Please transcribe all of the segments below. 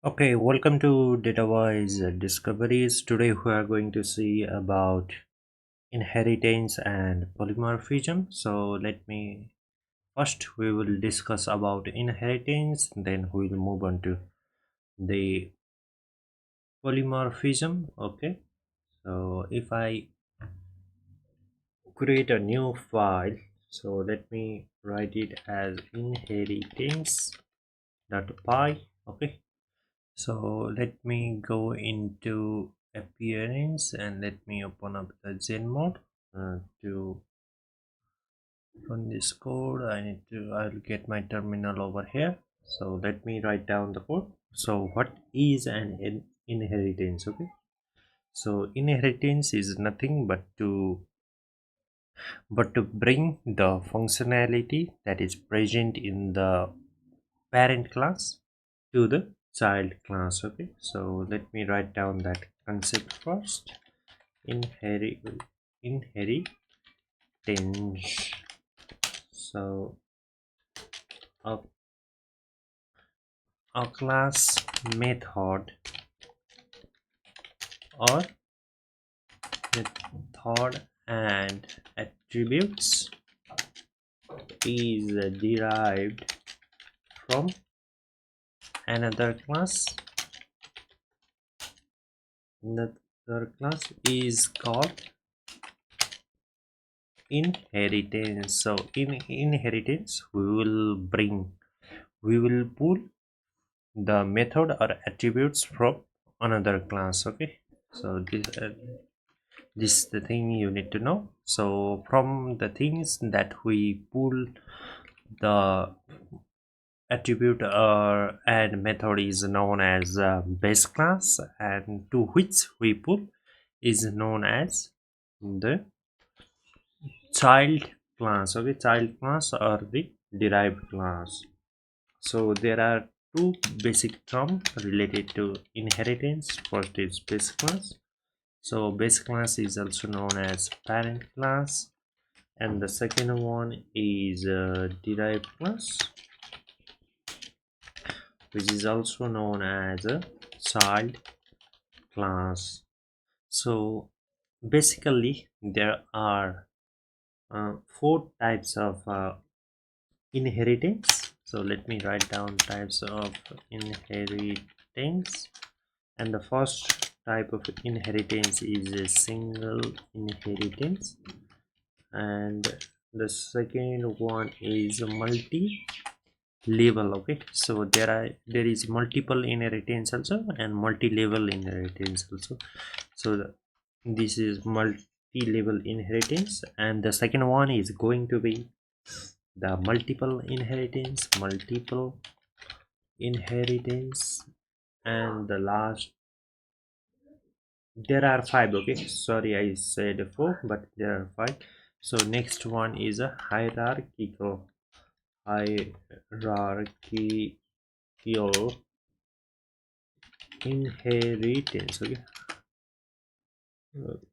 Okay, welcome to Datawise Discoveries. Today we are going to see about inheritance and polymorphism. So let me first we will discuss about inheritance, then we will move on to the polymorphism. Okay, so if I create a new file, so let me write it as inheritance.py. Okay, so let me go into appearance and let me open up the Zen mode to run this code. I'll get my terminal over here. So let me write down the code. So what is an inheritance? Okay, so inheritance is nothing but to bring the functionality that is present in the parent class to the child class. Okay, so let me write down that concept first. Inheritance. So a, a class method or method and attributes is derived from another class. Another class is called inheritance. So in inheritance we will pull the method or attributes from another class. Okay, so this is the thing you need to know. So from the things that we pull, the attribute and method is known as base class, and to which we pull is known as the child class. Okay, child class or the derived class. So there are two basic terms related to inheritance. First is base class. So base class is also known as parent class, and the second one is derived class, which is also known as a child class. So basically there are four types of inheritance. So let me write down types of inheritance. And the first type of inheritance is a single inheritance, and the second one is multi level. Okay, so there is multiple inheritance also and multi-level inheritance also. So this is multi-level inheritance, and the second one is going to be the multiple inheritance, and the last, there are five. Okay, sorry, I said four, but there are five. So next one is a hierarchical inheritance. Okay,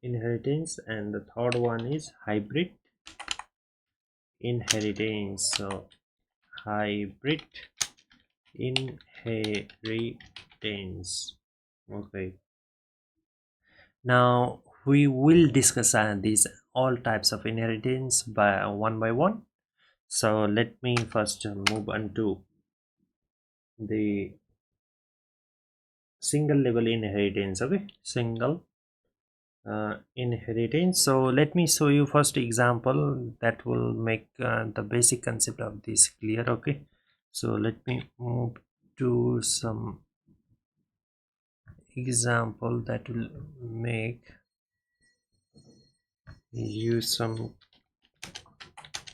inheritance, and the third one is hybrid inheritance. So hybrid inheritance. Okay, now we will discuss these all types of inheritance by one. So let me first move on to the single level inheritance. Okay, single inheritance. So let me show you first example that will make the basic concept of this clear. Okay, so let me move to some example that will make use some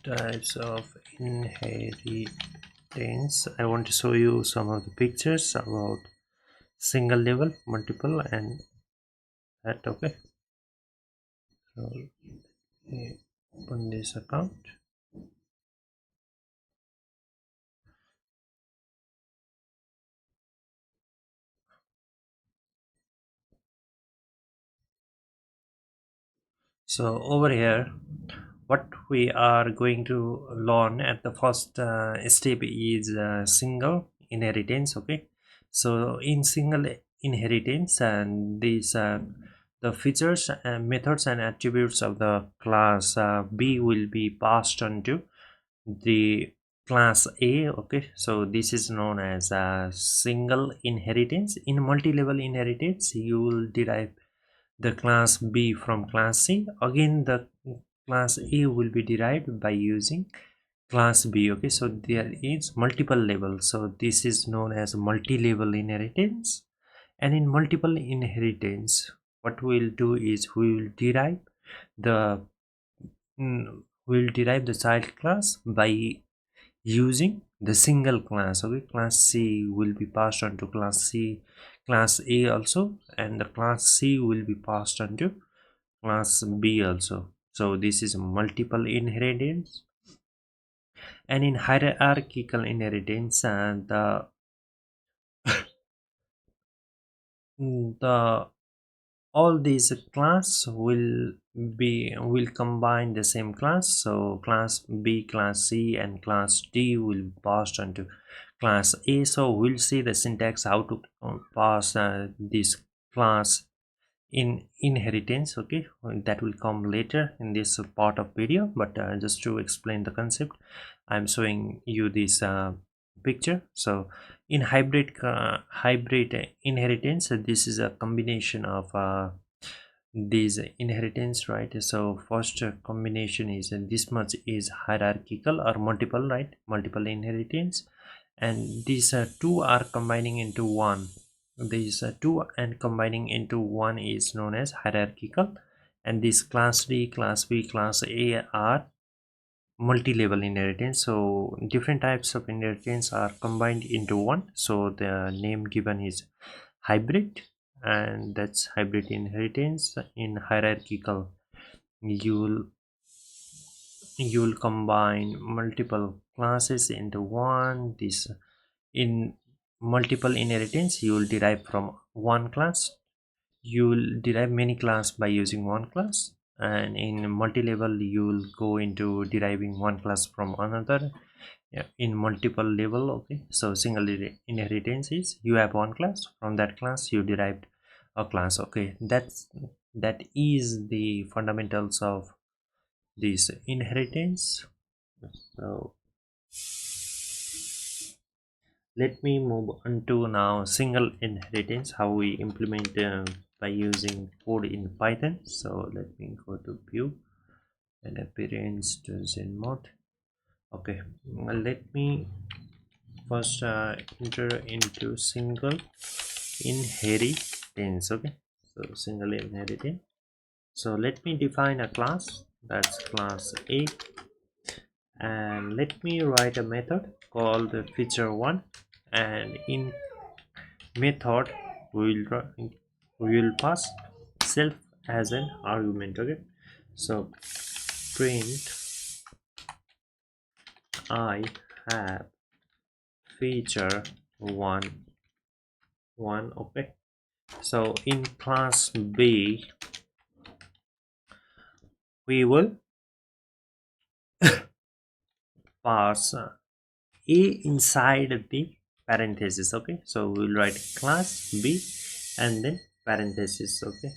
types of inheritance. I want to show you some of the pictures about single level, multiple, and that. Okay, so open this account. So over here, what we are going to learn at the first step is single inheritance. Okay, So in single inheritance, and these the features and methods and attributes of the class B will be passed on to the class A. Okay, so this is known as a single inheritance. In multi-level inheritance, you will derive the class B from class C. Again, the class A will be derived by using class B. Okay, so there is multiple levels, so this is known as multi-level inheritance. And in multiple inheritance, what we'll do is the we'll derive the child class by using the single class. Okay, class C will be passed on to class A also, and the class C will be passed on to class B also. So this is multiple inheritance. And in hierarchical inheritance, the all these class will combine the same class. So class B, class C, and class D will be passed on to class A. So we'll see the syntax how to pass this class in inheritance. Okay, that will come later in this part of video, but just to explain the concept, I'm showing you this picture. So in hybrid inheritance, this is a combination of these inheritance, right? So first combination is this much is hierarchical or multiple, right? Multiple inheritance, and these two are combining into one. These two and combining into one is known as hierarchical. And this class D, class B, class A are multi-level inheritance. So different types of inheritance are combined into one, so the name given is hybrid. And that's hybrid inheritance. In hierarchical, you'll you'll combine multiple classes into one. This in multiple inheritance, you will derive from one class. You will derive many class by using one class. And in multi-level, you will go into deriving one class from another. Yeah, in multiple level. Okay, so single inheritance is you have one class, from that class you derived a class. Okay, that is the fundamentals of this inheritance. So let me move on to now single inheritance, how we implement by using code in Python. So let me go to view and appearance to zen mode. Okay, let me first enter into single inheritance. Okay, so single inheritance. So let me define a class, that's class A, and let me write a method called feature1. And in method we will pass self as an argument. Okay, so print I have feature one. Okay, so in class B we will pass A inside the parenthesis. Okay, so we'll write class B and then parenthesis. Okay,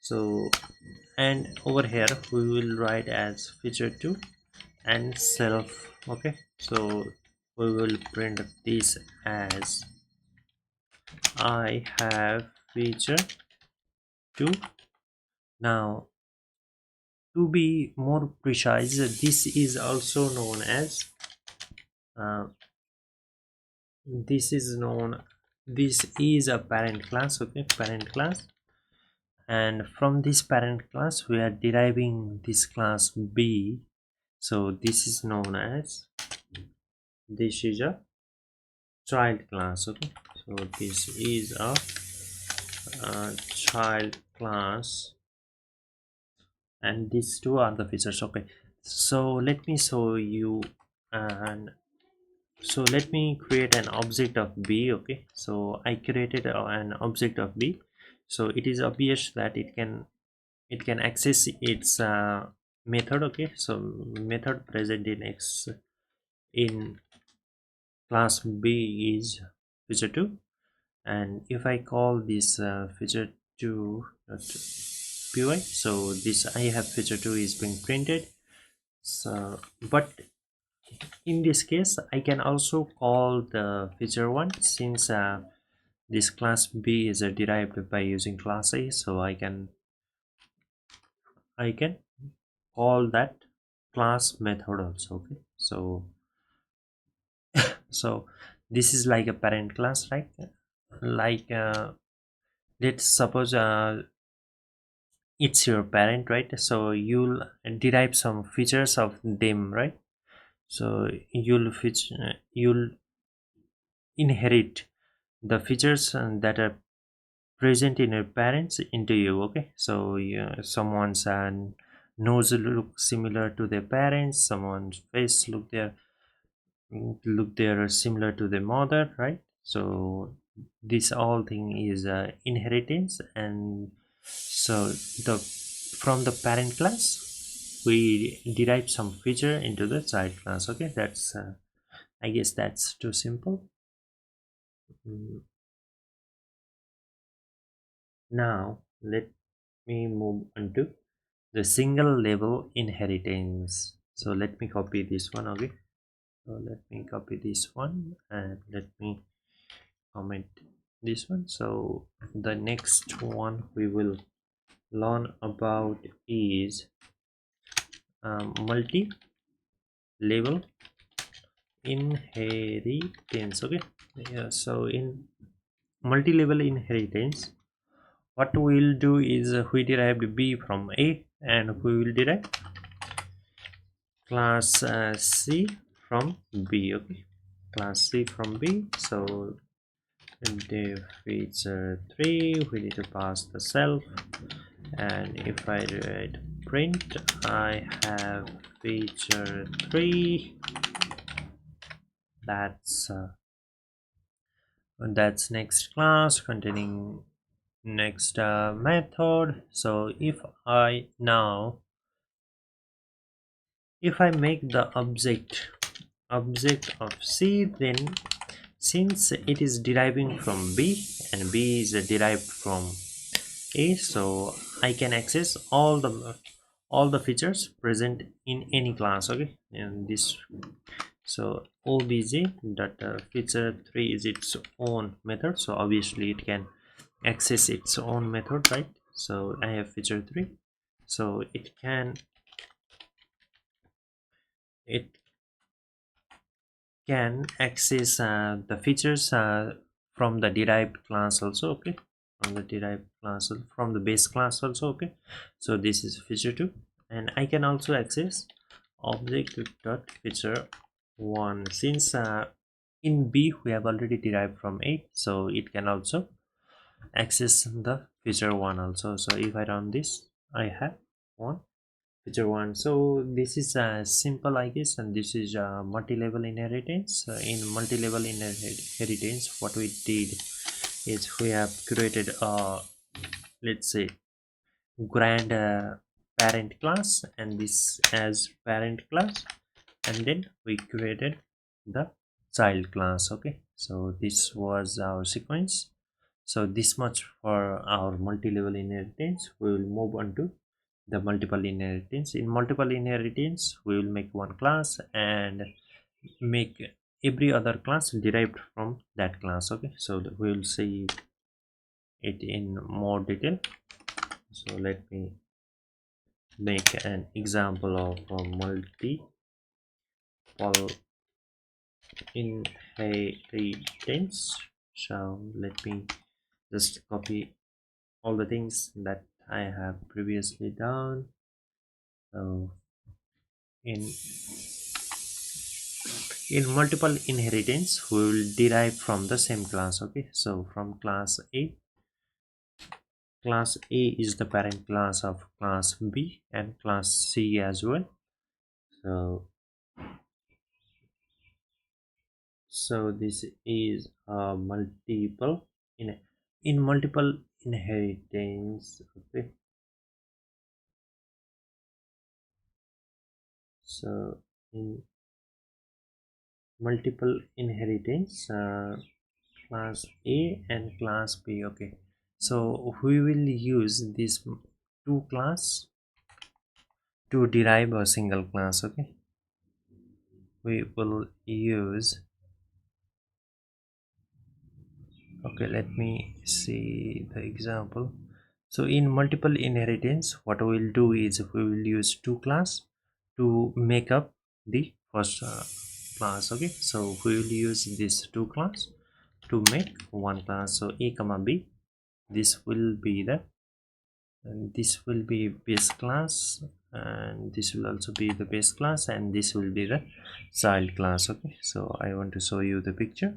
so and over here we will write as feature2 and self. Okay, so we will print this as I have feature2. Now to be more precise, this is also known as uh, this is a parent class. Okay, parent class. And from this parent class we are deriving this class B. So this is known as, this is a child class. Okay, so this is a child class, and these two are the features. Okay, so let me show you. And so let me create an object of B. Okay, so I created an object of B. So it is obvious that it can access its method. Okay, so method present in class B is feature2. and if I call this feature 2 py, so this I have feature 2 is being printed. So but in this case I can also call the feature 1, since this class B is derived by using class A, so I can call that class method also. Okay, so this is like a parent class, right? Like let's suppose it's your parent, right? So you'll derive some features of them, right? So you'll inherit the features that are present in your parents into you. Okay, so yeah, someone's nose look similar to their parents, someone's face look there similar to the mother, right? So this all thing is inheritance. And so the from the parent class we derive some feature into the child class. Okay, that's I guess that's too simple. Mm, now let me move on to the single level inheritance. So let me copy this one. Okay, so let me copy this one and let me comment this one. So the next one we will learn about is multi-level inheritance. Okay, yeah, so in multi-level inheritance what we will do is we derived b from a, and we will derive class c from b. Okay, class c from b. So the feature 3 we need to pass the self, and if I write print I have feature 3, that's next class containing next method. So if I make the object of c, then since it is deriving from b and b is derived from a, so I can access all the features present in any class. Okay, and this, so obj that feature 3 is its own method, so obviously it can access its own method, right? So I have feature 3, so it can access the features from the derived class also. Okay, from the derived class, from the base class also. Okay, so this is feature 2, and I can also access object dot feature 1, since in b we have already derived from a, so it can also access the feature 1 also. So if I run this I have one feature 1. So this is simple, I guess, and this is multi-level inheritance. In multi-level inheritance what we did is we have created a, let's say, grand parent class, and this as parent class, and then we created the child class. Okay, so this was our sequence. So this much for our multi-level inheritance. We will move on to the multiple inheritance. In multiple inheritance we will make one class and make every other class derived from that class. Okay, so we will see it in more detail. So let me make an example of a multiple inheritance. So let me just copy all the things that I have previously done. So in multiple inheritance we will derive from the same class. Okay, so from class a is the parent class of class b and class c as well. So this is a multiple in multiple inheritance. Okay, so in multiple inheritance class A and class B. Okay, so we will use these two class to derive a single class. Okay, we will use, okay, let me see the example. So in multiple inheritance, what we will do is we will use two class to make up the first class. Okay, so we will use these two class to make one class. So A comma B, this will be the, and this will be base class, and this will also be the base class, and this will be the child class. Okay, so I want to show you the picture.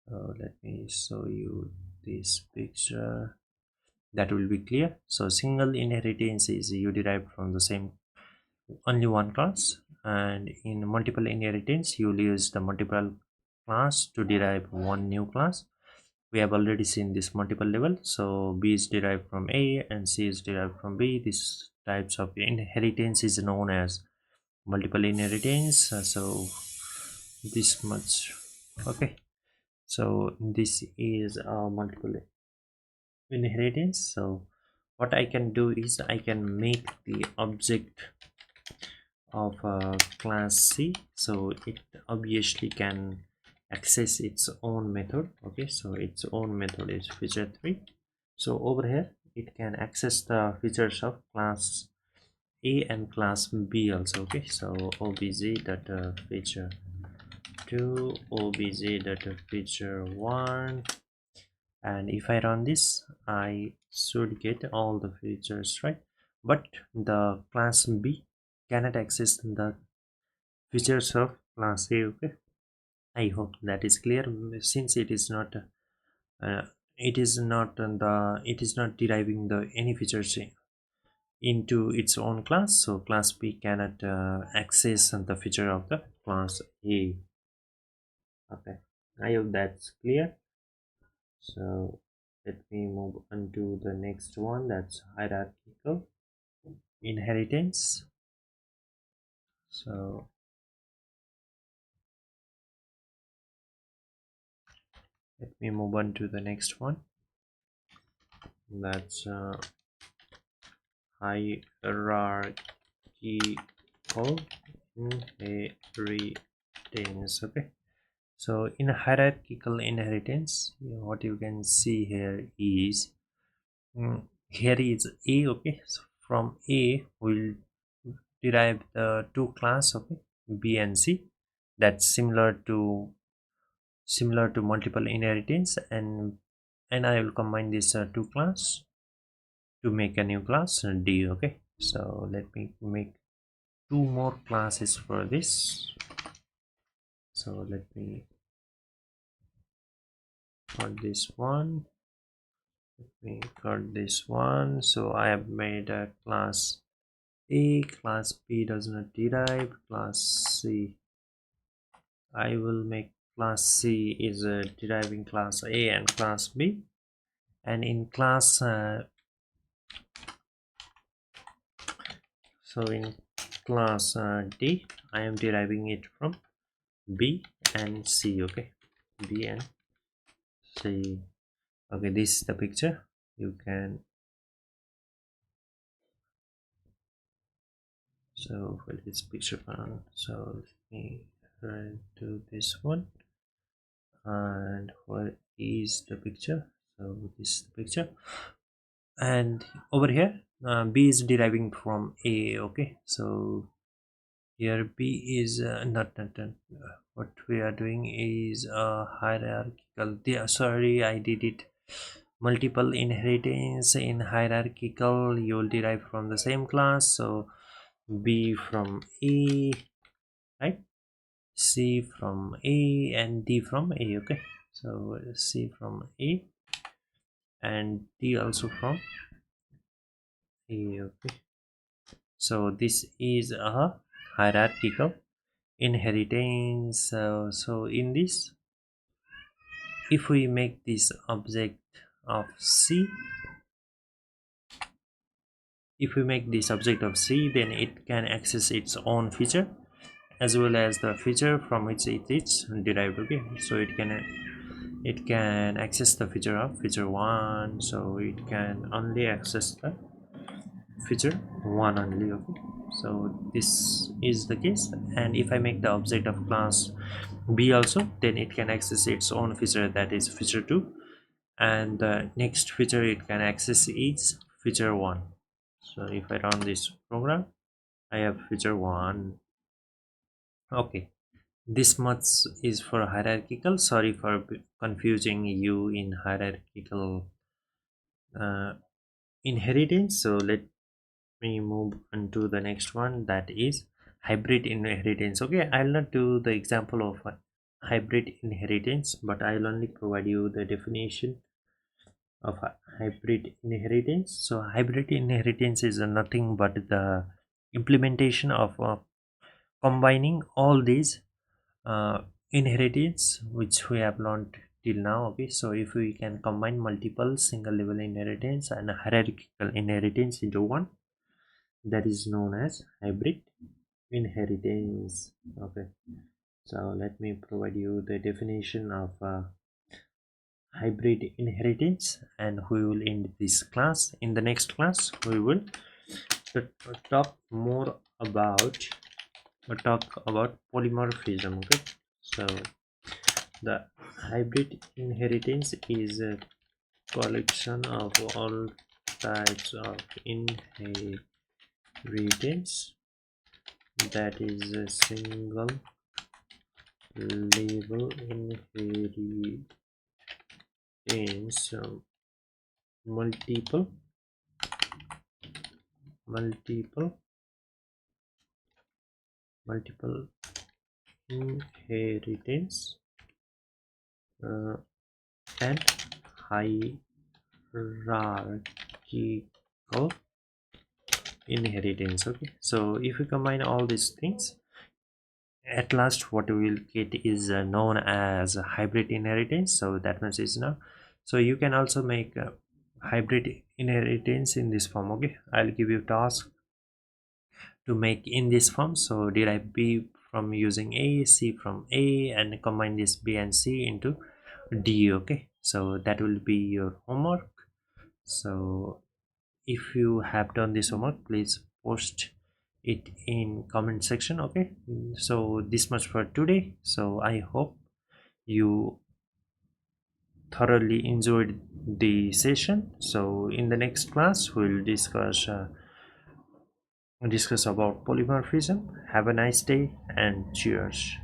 Let me show you this picture, that will be clear. So single inheritance is you derive from the same only one class, and in multiple inheritance you will use the multiple class to derive one new class. We have already seen this multiple level. So B is derived from A and C is derived from B. This types of inheritance is known as multiple inheritance. So this much. Okay, so this is a multiple inheritance. So what I can do is I can make the object of class C, so it obviously can access its own method. Okay, so its own method is feature 3. So over here it can access the features of class A and class B also. Okay, so obj data feature 2, obj data feature 1, and if I run this I should get all the features, right? But the class B cannot access the features of class A. Okay, I hope that is clear. Since it is not uh, it is not deriving the any features into its own class, so class B cannot access the feature of the class A. Okay, I hope that's clear. So let me move on to the next one, that's hierarchical inheritance. So let me move on to the next one, that's hierarchical inheritance. Okay, so in hierarchical inheritance, what you can see here is, here is A. Okay, so from A we'll derive the two class, okay, B and C, that's similar to multiple inheritance, and I will combine these two class to make a new class D. Okay, so let me make two more classes for this. So let me cut this one, let me cut this one. So I have made a class A, class B does not derive, class C, I will make class C is deriving class A and class B, and in class so in class D I am deriving it from B and C. Okay, B and C. Okay, this is the picture. You can, so for this picture file, so let me do this one, and where is the picture? So this is the picture, and over here B is deriving from A. Okay, so here B is not what we are doing is hierarchical. Sorry, I did it multiple inheritance. In hierarchical you will derive from the same class, so B from A, right, C from A, and D from A. Okay, so C from A and D also from A. Okay, so this is a hierarchical inheritance. So in this, if we make this object of C, then it can access its own feature as well as the feature from which it is derived. Okay, so it can it can access the feature of feature 1, so it can only access the feature 1 only. Okay, so this is the case. And if I make the object of class b also, then it can access its own feature, that is feature 2, and the next feature it can access is feature 1. So if I run this program, I have feature 1. Okay, this much is for hierarchical. Sorry for confusing you in hierarchical uh, inheritance. So let me move on to the next one, that is hybrid inheritance. Okay, I'll not do the example of hybrid inheritance, but I'll only provide you the definition of hybrid inheritance. So hybrid inheritance is nothing but the implementation of combining all these inheritance which we have learned till now. Okay, so if we can combine multiple single level inheritance and hierarchical inheritance into one, that is known as hybrid inheritance. Okay, so let me provide you the definition of hybrid inheritance, and we will end this class. In the next class we will talk more about polymorphism. Okay, so the hybrid inheritance is a collection of all types of inheritance that is a single level inheritance. So multiple multiple multiple inheritance uh, and hierarchical inheritance. Okay, so if we combine all these things, at last what we will get is known as a hybrid inheritance. So that means is now, so you can also make a hybrid inheritance in this form. Okay, I'll give you task to make in this form. So derive b from using a, c from a, and combine this b and c into d. Okay, so that will be your homework. So if you have done this homework, please post it in comment section. Okay, so this much for today. So I hope you thoroughly enjoyed the session. So in the next class we'll discuss about polymorphism. Have a nice day and cheers.